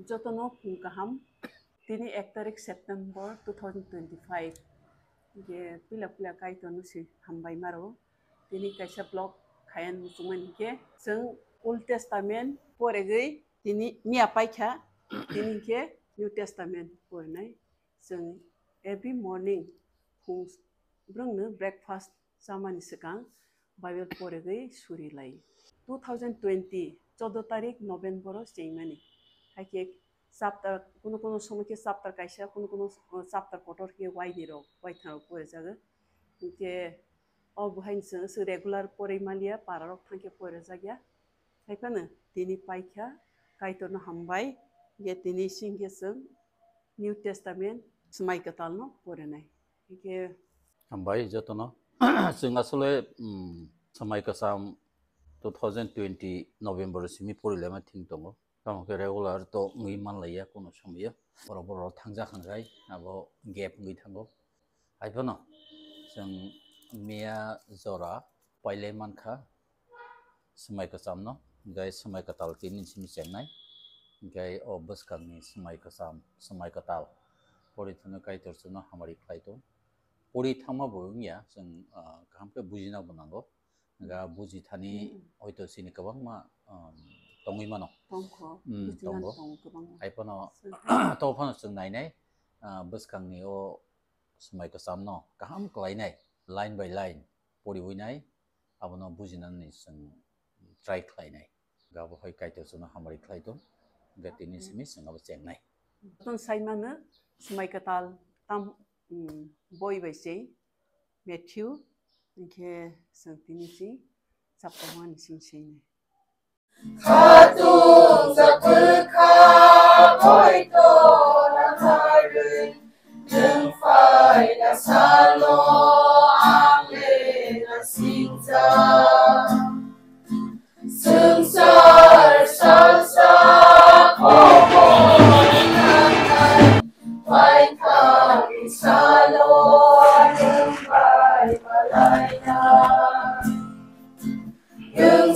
Jotono Pungkaham, Tini 1 tarik September 2025. Ge pila kaito nusi hambai maro. Tini kaisa blog kayan musuman ke. Seng Old Testament poregei tini mia paikha tini ke New Testament porenai. Seng every morning fung brungno breakfast samani sekang Bible poregei suri lai. 2020 14 tarik November seimani. Haike chapter কোনো সময় ke chapter kaisa কোনো chapter kotor ke wai niro wai tharo pore jaga ke obuhain se regular pore malia pararok thangke pore jagya haikana tini paikha kaitorno hambai ge tini singge seng New Testament smai katalno pore nai ke hambai jotono sing asole samai kasam 2020 November simi porile ma thing tongo kamo ke regular to ngi man laya kono samya boro thangja khangai abo gap ngi thango aipono जों मिया जरा पाइले मानखा समाय कसामनो गाय समाय कताल तिनि सिमि चेंनाय गाय ओ बसकांनि समाय कसाम समाय कताल परिथनो काइतरसनो हामारि फ्लाइटो परि थामा बयनिया जों गाहामके बुजिना बनांगौ गा बुजिथानि हयतो सिनि गोबां मा तंगै मानो तंगो आइपनो तफानो जों नायनाय बसकांनि ओ समाय कसामनो गाहाम क्लाइनाय line by line pori winai abono bujinan ni sing try khlainai gabo hoi kaito sono hamari khlaito gatini simi singabo chengnai ton saimana smai katal tam boy by say Matthew ke santini si chapter 1 sim sine Khatung zakha boy to na harin jeng phai na salo Sengsar salsa kopo nangan Pai kami salo Yang pai malaya Yang